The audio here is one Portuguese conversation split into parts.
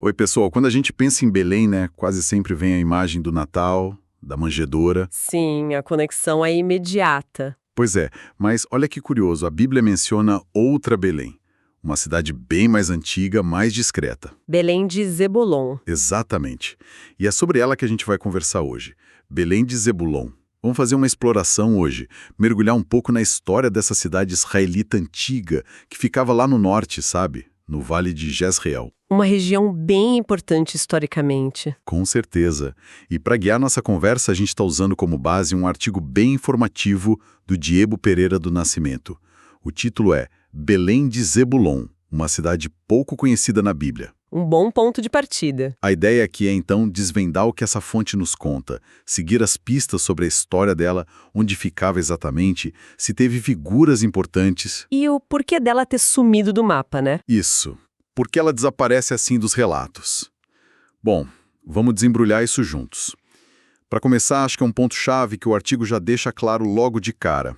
Oi, pessoal. Quando a gente pensa em Belém, né, quase sempre vem a imagem do Natal, da manjedoura. Sim, a conexão é imediata. Pois é, mas olha que curioso, a Bíblia menciona outra Belém, uma cidade bem mais antiga, mais discreta. Belém de Zebulon. Exatamente. E é sobre ela que a gente vai conversar hoje. Belém de Zebulon. Vamos fazer uma exploração hoje, mergulhar um pouco na história dessa cidade israelita antiga, que ficava lá no norte, sabe? No Vale de Jezreel. Uma região bem importante historicamente. Com certeza. E para guiar nossa conversa, a gente está usando como base um artigo bem informativo do Diego Pereira do Nascimento. O título é Belém de Zebulon, uma cidade pouco conhecida na Bíblia. Um bom ponto de partida. A ideia aqui é, então, desvendar o que essa fonte nos conta, seguir as pistas sobre a história dela, onde ficava exatamente, se teve figuras importantes. E o porquê dela ter sumido do mapa, né? Isso. Por que ela desaparece assim dos relatos? Bom, vamos desembrulhar isso juntos. Para começar, acho que é um ponto-chave que o artigo já deixa claro logo de cara.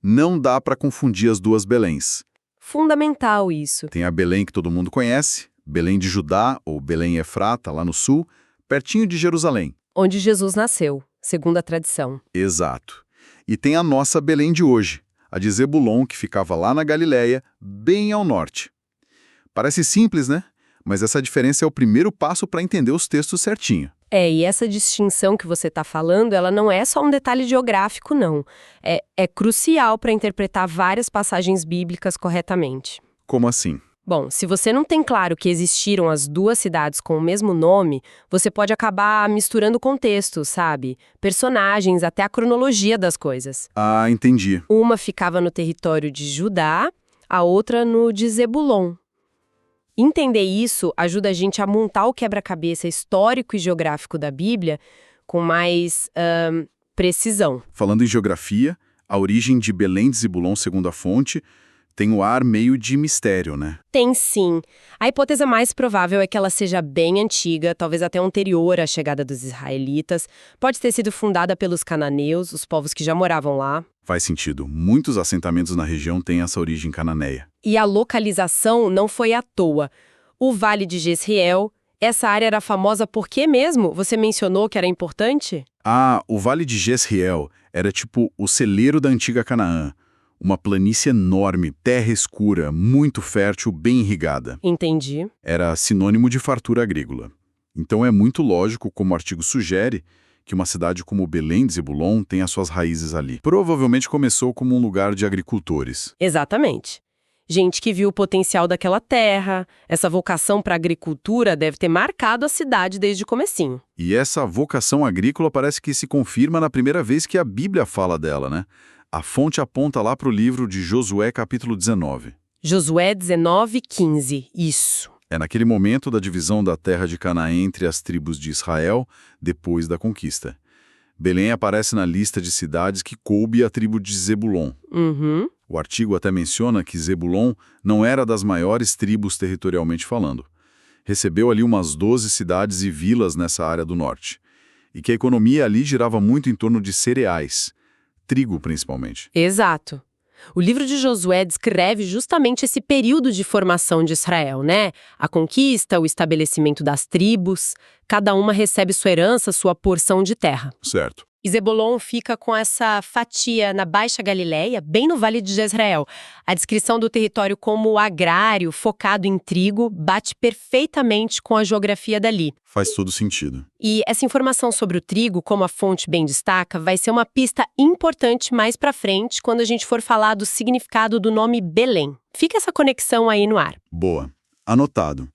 Não dá para confundir as duas Beléns. Fundamental isso. Tem a Belém que todo mundo conhece, Belém de Judá, ou Belém Efrata, lá no sul, pertinho de Jerusalém. Onde Jesus nasceu, segundo a tradição. Exato. E tem a nossa Belém de hoje, a de Zebulon, que ficava lá na Galileia, bem ao norte. Parece simples, né? Mas essa diferença é o primeiro passo para entender os textos certinho. E essa distinção que você está falando, ela não é só um detalhe geográfico, não. É crucial para interpretar várias passagens bíblicas corretamente. Como assim? Bom, se você não tem claro que existiram as duas cidades com o mesmo nome, você pode acabar misturando contextos, sabe? Personagens, até a cronologia das coisas. Ah, entendi. Uma ficava no território de Judá, a outra no de Zebulon. Entender isso ajuda a gente a montar o quebra-cabeça histórico e geográfico da Bíblia com mais precisão. Falando em geografia, a origem de Belém de Zebulon, segundo a fonte, tem o ar meio de mistério, né? Tem sim. A hipótese mais provável é que ela seja bem antiga, talvez até anterior à chegada dos israelitas. Pode ter sido fundada pelos cananeus, os povos que já moravam lá. Faz sentido. Muitos assentamentos na região têm essa origem cananeia. E a localização não foi à toa. O Vale de Jezreel, essa área era famosa por quê mesmo? Você mencionou que era importante? Ah, o Vale de Jezreel era tipo o celeiro da antiga Canaã. Uma planície enorme, terra escura, muito fértil, bem irrigada. Entendi. Era sinônimo de fartura agrícola. Então é muito lógico, como o artigo sugere, que uma cidade como Belém de Zebulon tem as suas raízes ali. Provavelmente começou como um lugar de agricultores. Exatamente. Gente que viu o potencial daquela terra, essa vocação para a agricultura deve ter marcado a cidade desde o comecinho. E essa vocação agrícola parece que se confirma na primeira vez que a Bíblia fala dela, né? A fonte aponta lá para o livro de Josué, capítulo 19. Josué 19:15, isso. É naquele momento da divisão da terra de Canaã entre as tribos de Israel, depois da conquista. Belém aparece na lista de cidades que coube a tribo de Zebulon. Uhum. O artigo até menciona que Zebulon não era das maiores tribos territorialmente falando. Recebeu ali umas 12 cidades e vilas nessa área do norte. E que a economia ali girava muito em torno de cereais. Trigo, principalmente. Exato. O livro de Josué descreve justamente esse período de formação de Israel, né? A conquista, o estabelecimento das tribos, cada uma recebe sua herança, sua porção de terra. Certo. E Zebulon fica com essa fatia na Baixa Galileia, bem no Vale de Jezreel. A descrição do território como agrário, focado em trigo, bate perfeitamente com a geografia dali. Faz todo sentido. E essa informação sobre o trigo, como a fonte bem destaca, vai ser uma pista importante mais pra frente quando a gente for falar do significado do nome Belém. Fica essa conexão aí no ar. Boa. Anotado.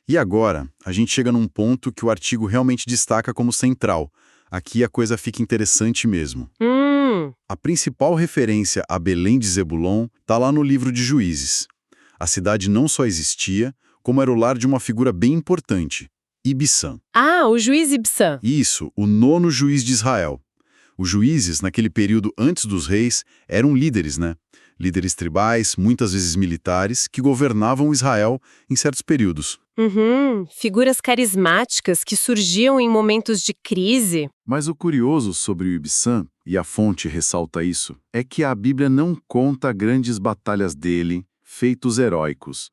E agora, a gente chega num ponto que o artigo realmente destaca como central. Aqui a coisa fica interessante mesmo. A principal referência a Belém de Zebulon está lá no livro de Juízes. A cidade não só existia, como era o lar de uma figura bem importante, Ibissã. Ah, o juiz Ibsã. Isso, o 9º juiz de Israel. Os juízes, naquele período antes dos reis, eram líderes, né? Líderes tribais, muitas vezes militares, que governavam Israel em certos períodos. Figuras carismáticas que surgiam em momentos de crise. Mas o curioso sobre o Ibissã, e a fonte ressalta isso, é que a Bíblia não conta grandes batalhas dele, feitos heróicos.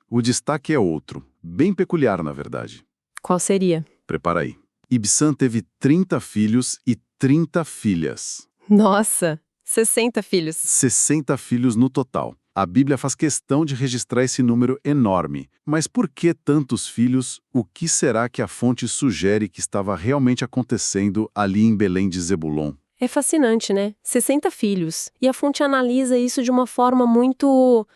O destaque é outro, bem peculiar, na verdade. Qual seria? Prepara aí. Ibsan teve 30 filhos e 30 filhas. Nossa, 60 filhos. 60 filhos no total. A Bíblia faz questão de registrar esse número enorme. Mas por que tantos filhos? O que será que a fonte sugere que estava realmente acontecendo ali em Belém de Zebulon? É fascinante, né? 60 filhos. E a fonte analisa isso de uma forma muito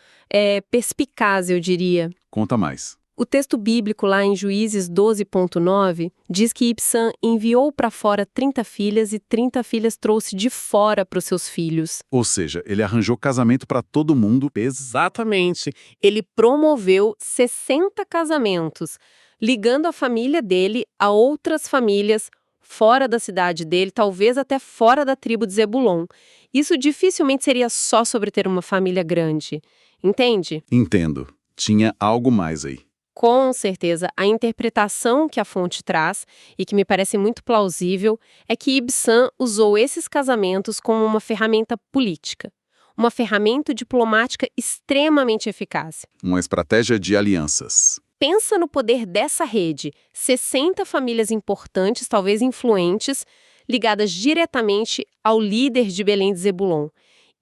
perspicaz, eu diria. Conta mais. O texto bíblico lá em Juízes 12.9 diz que Ibsan enviou para fora 30 filhas e 30 filhas trouxe de fora para os seus filhos. Ou seja, ele arranjou casamento para todo mundo. Exatamente. Ele promoveu 60 casamentos, ligando a família dele a outras famílias fora da cidade dele, talvez até fora da tribo de Zebulon. Isso dificilmente seria só sobre ter uma família grande. Entende? Entendo. Tinha algo mais aí. Com certeza, a interpretação que a fonte traz, e que me parece muito plausível, é que Ibsan usou esses casamentos como uma ferramenta política, uma ferramenta diplomática extremamente eficaz. Uma estratégia de alianças. Pensa no poder dessa rede, 60 famílias importantes, talvez influentes, ligadas diretamente ao líder de Belém de Zebulon.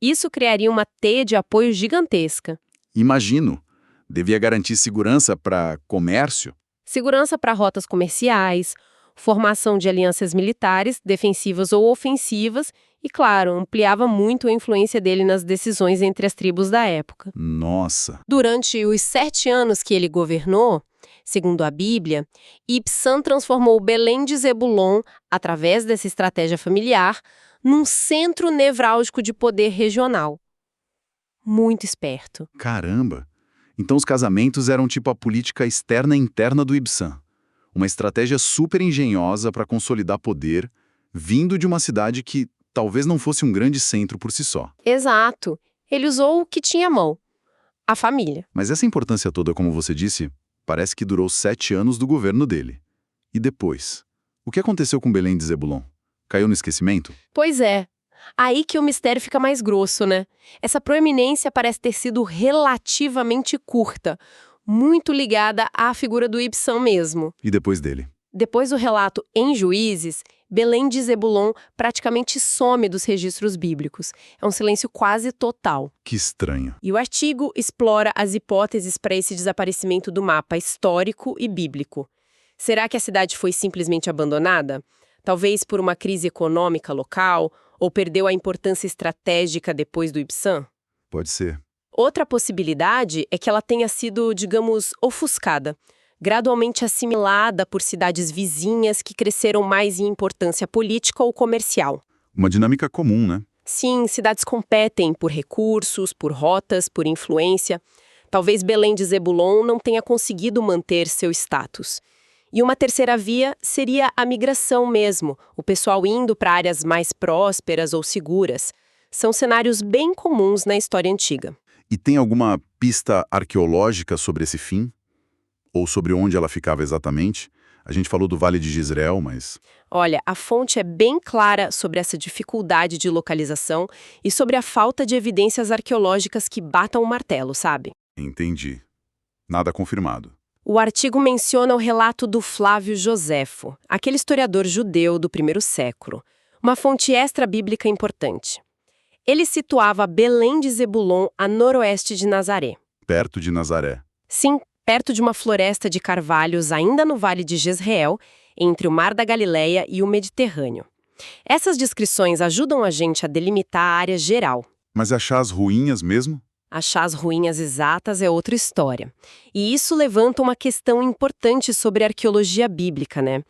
Isso criaria uma teia de apoio gigantesca. Imagino. Devia garantir segurança para comércio. Segurança para rotas comerciais, formação de alianças militares, defensivas ou ofensivas, e, claro, ampliava muito a influência dele nas decisões entre as tribos da época. Nossa! Durante os 7 anos que ele governou, segundo a Bíblia, Ibsan transformou Belém de Zebulon, através dessa estratégia familiar, num centro nevrálgico de poder regional. Muito esperto. Caramba! Então os casamentos eram tipo a política externa e interna do Ibsan. Uma estratégia super engenhosa para consolidar poder, vindo de uma cidade que talvez não fosse um grande centro por si só. Exato. Ele usou o que tinha à mão. A família. Mas essa importância toda, como você disse, parece que durou 7 anos do governo dele. E depois? O que aconteceu com Belém de Zebulon? Caiu no esquecimento? Pois é. Aí que o mistério fica mais grosso, né? Essa proeminência parece ter sido relativamente curta, muito ligada à figura do Ibsan mesmo. E depois dele? Depois do relato em Juízes, Belém de Zebulon praticamente some dos registros bíblicos. É um silêncio quase total. Que estranho. E o artigo explora as hipóteses para esse desaparecimento do mapa histórico e bíblico. Será que a cidade foi simplesmente abandonada? Talvez por uma crise econômica local, ou perdeu a importância estratégica depois do Ibsan? Pode ser. Outra possibilidade é que ela tenha sido, digamos, ofuscada, gradualmente assimilada por cidades vizinhas que cresceram mais em importância política ou comercial. Uma dinâmica comum, né? Sim, cidades competem por recursos, por rotas, por influência. Talvez Belém de Zebulon não tenha conseguido manter seu status. E uma terceira via seria a migração mesmo, o pessoal indo para áreas mais prósperas ou seguras. São cenários bem comuns na história antiga. E tem alguma pista arqueológica sobre esse fim? Ou sobre onde ela ficava exatamente? A gente falou do Vale de Jezreel, mas... Olha, a fonte é bem clara sobre essa dificuldade de localização e sobre a falta de evidências arqueológicas que batam o martelo, sabe? Entendi. Nada confirmado. O artigo menciona o relato do Flávio Joséfo, aquele historiador judeu do primeiro século, uma fonte extra-bíblica importante. Ele situava Belém de Zebulon a noroeste de Nazaré. Perto de Nazaré. Sim, perto de uma floresta de carvalhos ainda no Vale de Jezreel, entre o Mar da Galileia e o Mediterrâneo. Essas descrições ajudam a gente a delimitar a área geral. Mas achar as ruínas mesmo? Achar as ruínas exatas é outra história. E isso levanta uma questão importante sobre a arqueologia bíblica, né?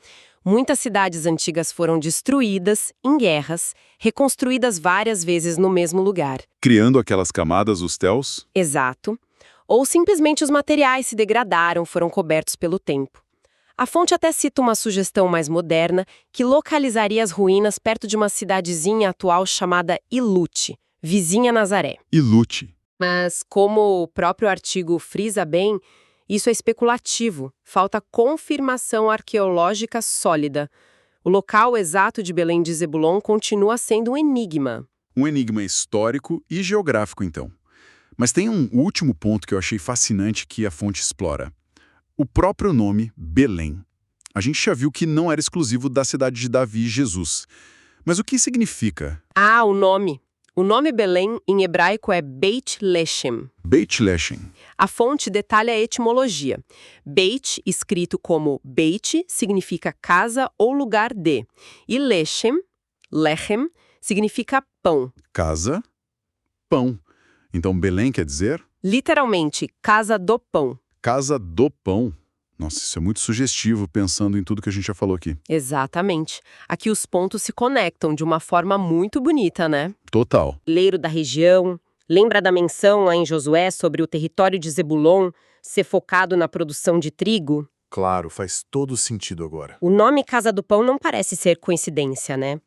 Muitas cidades antigas foram destruídas, em guerras, reconstruídas várias vezes no mesmo lugar. Criando aquelas camadas, os téus? Exato. Ou simplesmente os materiais se degradaram, foram cobertos pelo tempo. A fonte até cita uma sugestão mais moderna que localizaria as ruínas perto de uma cidadezinha atual chamada Ilute, vizinha a Nazaré. Ilute. Mas, como o próprio artigo frisa bem, isso é especulativo, falta confirmação arqueológica sólida. O local exato de Belém de Zebulon continua sendo um enigma. Um enigma histórico e geográfico, então. Mas tem um último ponto que eu achei fascinante que a fonte explora. O próprio nome, Belém. A gente já viu que não era exclusivo da cidade de Davi e Jesus. Mas o que significa? Ah, o nome. O nome Belém, em hebraico, é Beit Lechem. Beit Lechem. A fonte detalha a etimologia. Beit, escrito como Beit, significa casa ou lugar de. E Lechem, Lechem, significa pão. Casa, pão. Então Belém quer dizer? Literalmente, casa do pão. Casa do pão. Nossa, isso é muito sugestivo pensando em tudo que a gente já falou aqui. Exatamente. Aqui os pontos se conectam de uma forma muito bonita, né? Total. Leiro da região. Lembra da menção lá em Josué sobre o território de Zebulon ser focado na produção de trigo? Claro, faz todo sentido agora. O nome Casa do Pão não parece ser coincidência, né?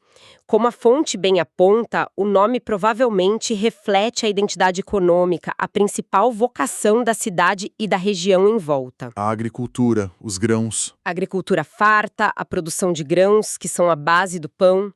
Como a fonte bem aponta, o nome provavelmente reflete a identidade econômica, a principal vocação da cidade e da região em volta. A agricultura, os grãos. A agricultura farta, a produção de grãos, que são a base do pão.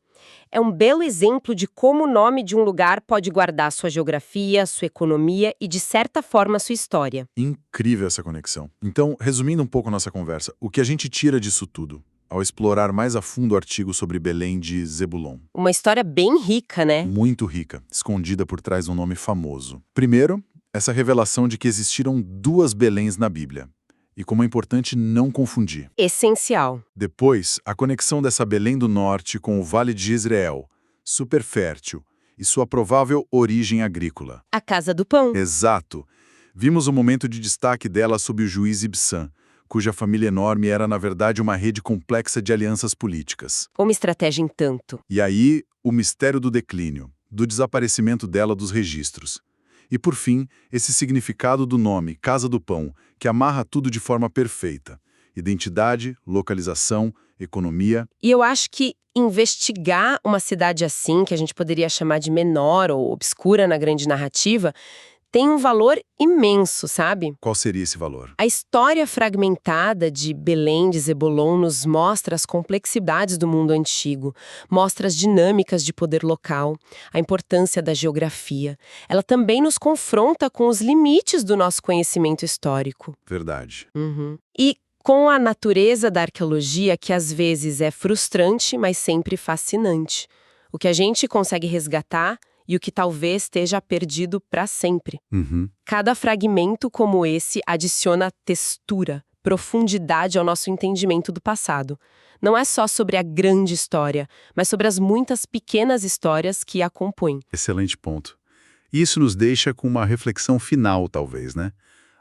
É um belo exemplo de como o nome de um lugar pode guardar sua geografia, sua economia e, de certa forma, sua história. Incrível essa conexão. Então, resumindo um pouco a nossa conversa, o que a gente tira disso tudo, ao explorar mais a fundo o artigo sobre Belém de Zebulon? Uma história bem rica, né? Muito rica, escondida por trás de um nome famoso. Primeiro, essa revelação de que existiram duas Beléns na Bíblia. E como é importante não confundir. Essencial. Depois, a conexão dessa Belém do Norte com o Vale de Jezreel, super fértil, e sua provável origem agrícola. A Casa do Pão. Exato. Vimos o momento de destaque dela sob o juiz Ibçan, cuja família enorme era, na verdade, uma rede complexa de alianças políticas. Uma estratégia em tanto. E aí, o mistério do declínio, do desaparecimento dela dos registros. E, por fim, esse significado do nome, Casa do Pão, que amarra tudo de forma perfeita. Identidade, localização, economia. E eu acho que investigar uma cidade assim, que a gente poderia chamar de menor ou obscura na grande narrativa, tem um valor imenso, sabe? Qual seria esse valor? A história fragmentada de Belém de Zebulon nos mostra as complexidades do mundo antigo, mostra as dinâmicas de poder local, a importância da geografia. Ela também nos confronta com os limites do nosso conhecimento histórico. Verdade. E com a natureza da arqueologia, que às vezes é frustrante, mas sempre fascinante. O que a gente consegue resgatar e o que talvez esteja perdido para sempre. Cada fragmento como esse adiciona textura, profundidade ao nosso entendimento do passado. Não é só sobre a grande história, mas sobre as muitas pequenas histórias que a compõem. Excelente ponto. E isso nos deixa com uma reflexão final, talvez, né?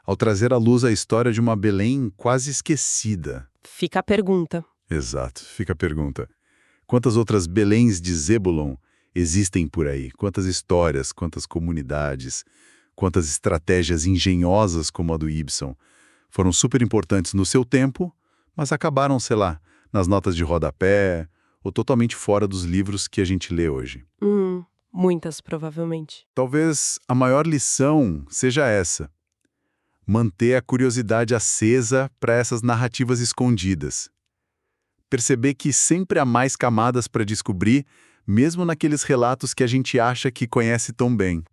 Ao trazer à luz a história de uma Belém quase esquecida. Fica a pergunta. Exato, fica a pergunta. Quantas outras Beléns de Zebulon existem por aí? Quantas histórias, quantas comunidades, quantas estratégias engenhosas como a do Ibsen foram super importantes no seu tempo, mas acabaram, sei lá, nas notas de rodapé ou totalmente fora dos livros que a gente lê hoje. Muitas, provavelmente. Talvez a maior lição seja essa: manter a curiosidade acesa para essas narrativas escondidas. Perceber que sempre há mais camadas para descobrir, mesmo naqueles relatos que a gente acha que conhece tão bem.